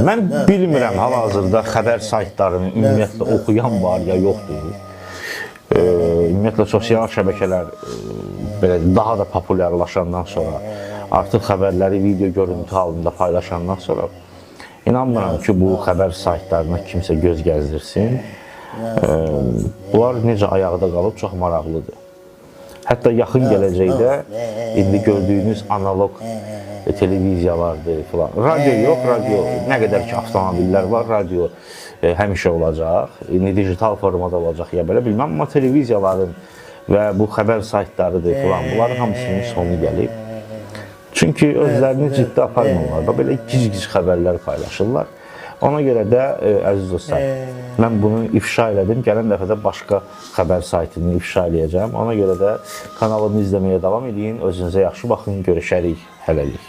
Mən bilmirəm hal-hazırda xəbər saytlarını ümumiyyətlə oxuyan var ya yoxdur. Ümumiyyətlə sosial şəbəkələr belə daha da populyarlaşandan sonra, artıq xəbərləri video görüntü halında paylaşandan sonra inanmıram ki, bu xəbər saytlarına kimsə göz gəzdirsin. Bunlar necə ayaqda qalıb çox maraqlıdır. Hətta yaxın gələcəkdə indi gördüyünüz analog televiziyalardır filan. Radio yox, radio nə qədər ki avtomobillər var, radio həmişə olacaq. İndi digital formada olacaq ya belə bilməm, amma televiziyaların və bu xəbər saytlarıdır filan, bunların hamısının sonu gəlib. Çünki özlərini ciddi aparmırlar da, belə gic-gic xəbərlər paylaşırlar. Ona görə də, əziz dostlar, mən bunu ifşa elədim. Gələn dəfə də başqa xəbər saytını ifşa eləyəcəm. Ona görə də kanalımı izləməyə davam edin. Özünüzə yaxşı baxın. Görüşərik. Hələlik.